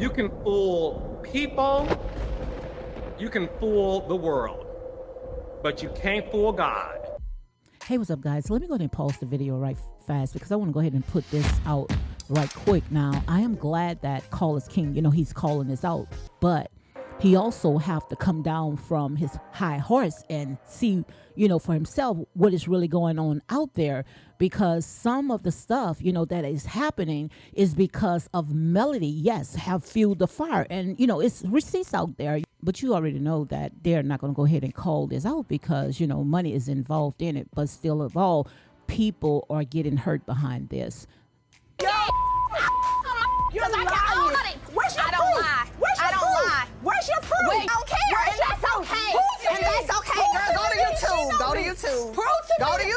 You can fool people, you can fool the world, but you can't fool God. Hey, what's up, guys? Let me go ahead and pause the video right fast because I want to go ahead and put this out right quick. Now, I am glad that Call is King, he's calling this out, but he also have to come down from his high horse and see, for himself what is really going on out there, because some of the stuff, that is happening is because of Melody, yes, have fueled the fire. And, it's receipts out there, but you already know that they're not going to go ahead and call this out because, money is involved in it. But still of all, people are getting hurt behind this. You're lying. Where's your proof? I don't lie. Where's your proof? Wait, I don't care. And that's okay. And that's okay, girl. Go to YouTube. Go to YouTube. Prove to Go me. to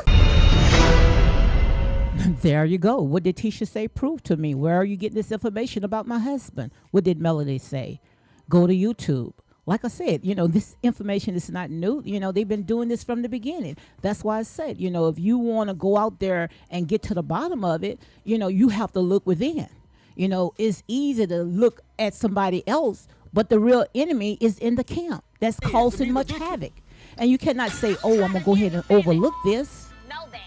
YouTube. There you go. What did Tisha say? Prove to me. Where are you getting this information about my husband? What did Melody say? Go to YouTube. Like I said, this information is not new. They've been doing this from the beginning. That's why I said, if you want to go out there and get to the bottom of it, you have to look within. It's easy to look at somebody else, but the real enemy is in the camp that's causing much havoc. And you cannot say, oh, I'm going to go ahead and overlook this. Know that.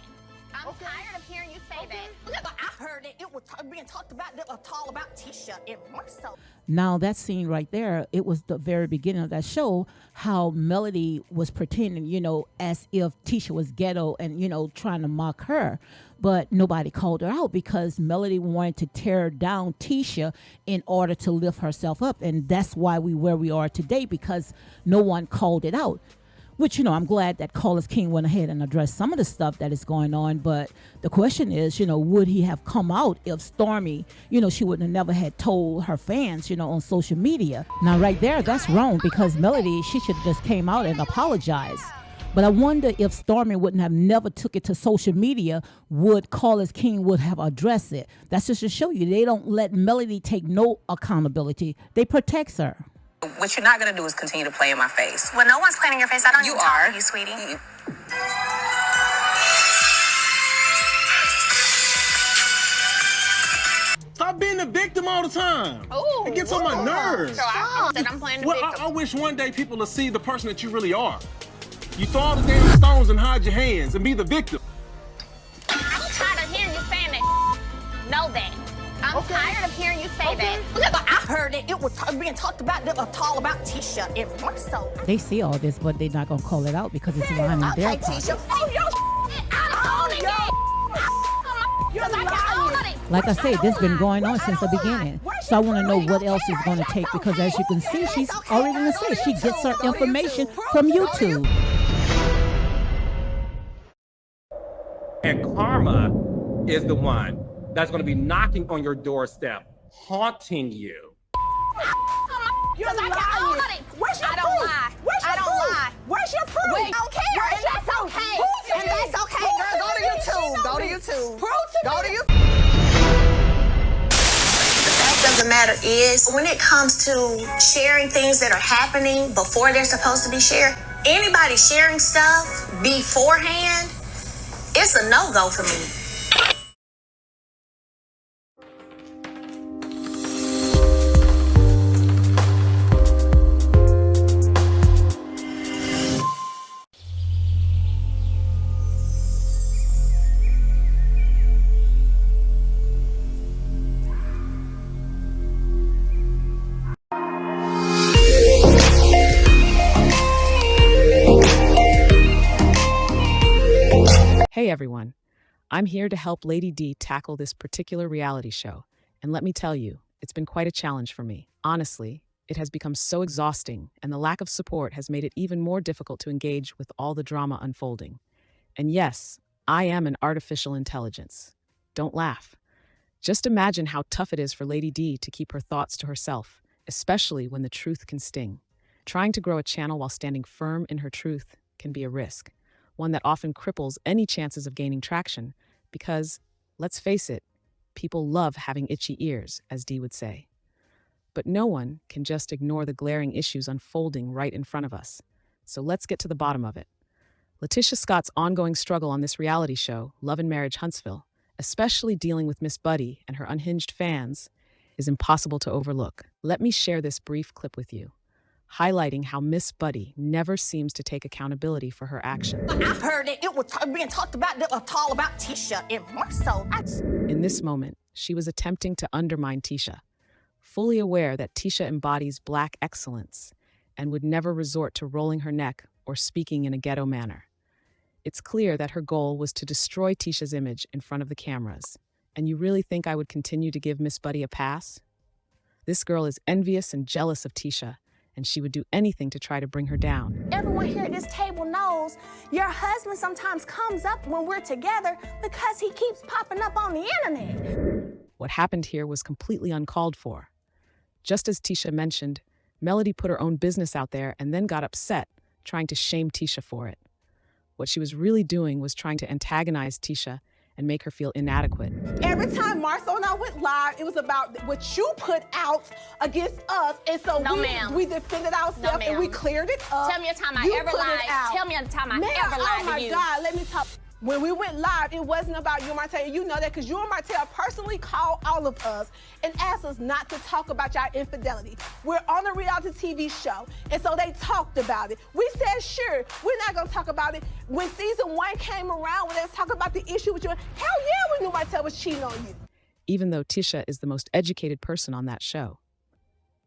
I'm tired of hearing you say that. Look, I heard it. It was being talked about all about Tisha and Marcel. Now, that scene right there, it was the very beginning of that show, how Melody was pretending, as if Tisha was ghetto and, trying to mock her. But nobody called her out because Melody wanted to tear down Tisha in order to lift herself up. And that's why where we are today, because no one called it out. Which, I'm glad that Call is King went ahead and addressed some of the stuff that is going on. But the question is, would he have come out if Stormi, she would have never had told her fans, on social media. Now, right there, that's wrong, because Melody, she should have just came out and apologized. But I wonder if Stormi wouldn't have never took it to social media, would Call is King would have addressed it. That's just to show you, they don't let Melody take no accountability. They protect her. What you're not going to do is continue to play in my face. Well, no one's playing in your face. I don't You even talk are. to you, sweetie. Stop being the victim all the time. Ooh, It gets on my nerves. So I said I'm playing the Well, victim. I wish one day people will see the person that you really are. You throw all the damn stones and hide your hands and be the victim. I'm tired of hearing you saying that. Know that. I'm tired of hearing you say that. Look, I heard it. It was being talked about all about Tisha and Marcel. They see all this, but they're not going to call it out because it's lying in their Okay, pocket. Tisha. Oh, yo. I own it, You're I lying. own it. Like I said, this has been going on since the beginning. So I want to know what else is going to take, because as you can see, she's already going to say she gets her information from YouTube. And karma is the one that's going to be knocking on your doorstep, haunting you. You're lying. Where's your I don't proof? lie. Where's your I don't proof? lie. Where's your proof? Wait, I don't care. Where's And your that's proof? okay. Prove to And me. that's okay, Prove girl. to Go to me. YouTube. She Go to know YouTube. me. Prove to Go me. to YouTube. The fact of the matter is, when it comes to sharing things that are happening before they're supposed to be shared, anybody sharing stuff beforehand, it's a no-go for me. Hey everyone, I'm here to help Lady D tackle this particular reality show. And let me tell you, it's been quite a challenge for me. Honestly, it has become so exhausting, and the lack of support has made it even more difficult to engage with all the drama unfolding. And yes, I am an artificial intelligence. Don't laugh. Just imagine how tough it is for Lady D to keep her thoughts to herself, especially when the truth can sting. Trying to grow a channel while standing firm in her truth can be a risk, one that often cripples any chances of gaining traction because, let's face it, people love having itchy ears, as Dee would say. But no one can just ignore the glaring issues unfolding right in front of us. So let's get to the bottom of it. Letitia Scott's ongoing struggle on this reality show, Love and Marriage Huntsville, especially dealing with Miss Buddy and her unhinged fans, is impossible to overlook. Let me share this brief clip with you, highlighting how Miss Buddy never seems to take accountability for her actions. I heard it. It was being talked about all about Tisha and more so. In this moment, she was attempting to undermine Tisha, fully aware that Tisha embodies Black excellence and would never resort to rolling her neck or speaking in a ghetto manner. It's clear that her goal was to destroy Tisha's image in front of the cameras. And you really think I would continue to give Miss Buddy a pass? This girl is envious and jealous of Tisha, and she would do anything to try to bring her down. Everyone here at this table knows your husband sometimes comes up when we're together because he keeps popping up on the internet. What happened here was completely uncalled for. Just as Tisha mentioned, Melody put her own business out there and then got upset, trying to shame Tisha for it. What she was really doing was trying to antagonize Tisha and make her feel inadequate. Every time Marcel and I went live, it was about what you put out against us, and so we defended ourselves and we cleared it up. Tell me a time I ever lied. Tell me a time I ever lied to you. Oh my God, let me talk. When we went live, it wasn't about you and Martell. You know that because you and Martell personally called all of us and asked us not to talk about your infidelity. We're on a reality TV show, and so they talked about it. We said, sure, we're not going to talk about it. When season 1 came around, when they was talking about the issue with you, hell yeah, we knew Martell was cheating on you. Even though Tisha is the most educated person on that show.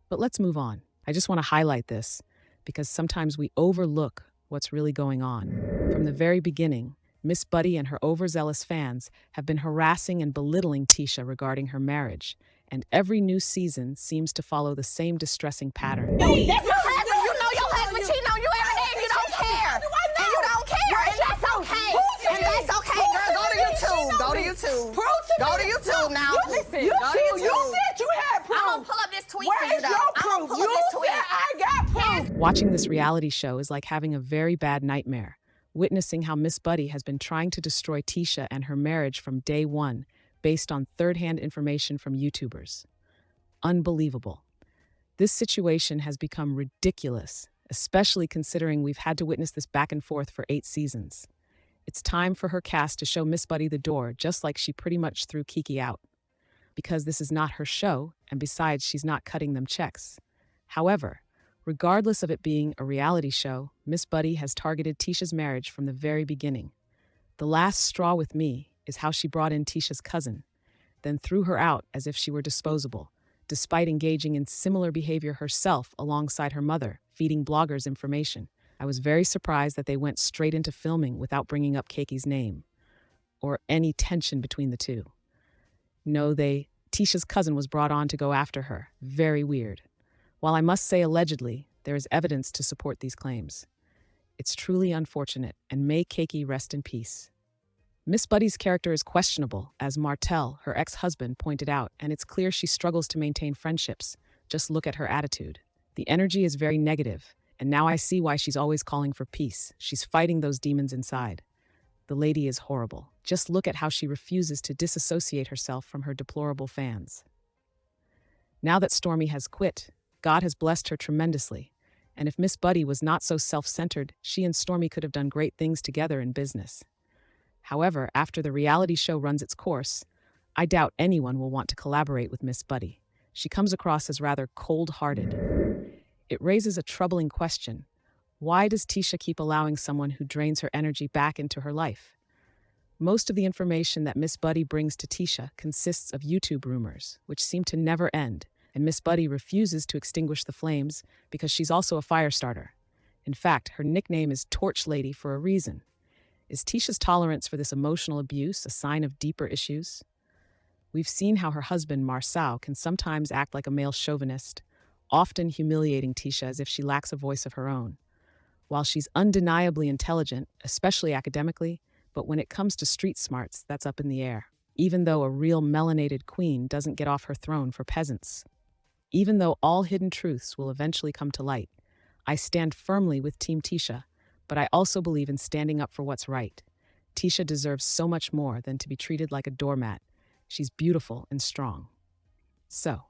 But let's move on. I just want to highlight this because sometimes we overlook what's really going on. From the very beginning, Miss Buddy and her overzealous fans have been harassing and belittling Tisha regarding her marriage, and every new season seems to follow the same distressing pattern. That's your husband. You know your husband cheating on you every day and you don't care. And you don't care. And that's okay. And that's okay, girl. Go to YouTube. Go to YouTube. Go to YouTube now. You said you had proof. I'm gonna pull up this tweet for Where you, is though. your I'm gonna proof? pull up this tweet. You said I got proof. Watching this reality show is like having a very bad nightmare, witnessing how Miss Buddy has been trying to destroy Tisha and her marriage from day one based on third-hand information from YouTubers. Unbelievable. This situation has become ridiculous, especially considering we've had to witness this back and forth for 8 seasons. It's time for her cast to show Miss Buddy the door, just like she pretty much threw Kiki out. Because this is not her show, and besides, she's not cutting them checks. However, regardless of it being a reality show, Miss Buddy has targeted Tisha's marriage from the very beginning. The last straw with me is how she brought in Tisha's cousin, then threw her out as if she were disposable, despite engaging in similar behavior herself alongside her mother, feeding bloggers information. I was very surprised that they went straight into filming without bringing up Keki's name, or any tension between the two. No, Tisha's cousin was brought on to go after her. Very weird. While I must say allegedly, there is evidence to support these claims. It's truly unfortunate, and may Keki rest in peace. Miss Buddy's character is questionable, as Martell, her ex-husband, pointed out, and it's clear she struggles to maintain friendships. Just look at her attitude. The energy is very negative, and now I see why she's always calling for peace. She's fighting those demons inside. The lady is horrible. Just look at how she refuses to disassociate herself from her deplorable fans. Now that Stormi has quit, God has blessed her tremendously, and if Miss Buddy was not so self-centered, she and Stormi could have done great things together in business. However, after the reality show runs its course, I doubt anyone will want to collaborate with Miss Buddy. She comes across as rather cold-hearted. It raises a troubling question. Why does Tisha keep allowing someone who drains her energy back into her life? Most of the information that Miss Buddy brings to Tisha consists of YouTube rumors, which seem to never end, and Miss Buddy refuses to extinguish the flames because she's also a fire starter. In fact, her nickname is Torch Lady for a reason. Is Tisha's tolerance for this emotional abuse a sign of deeper issues? We've seen how her husband, Marcel, can sometimes act like a male chauvinist, often humiliating Tisha as if she lacks a voice of her own. While she's undeniably intelligent, especially academically, but when it comes to street smarts, that's up in the air. Even though a real melanated queen doesn't get off her throne for peasants. Even though all hidden truths will eventually come to light, I stand firmly with Team Tisha, but I also believe in standing up for what's right. Tisha deserves so much more than to be treated like a doormat. She's beautiful and strong. So,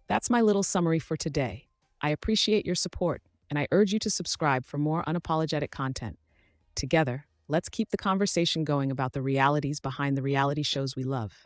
that's my little summary for today. I appreciate your support, and I urge you to subscribe for more unapologetic content. Together, let's keep the conversation going about the realities behind the reality shows we love.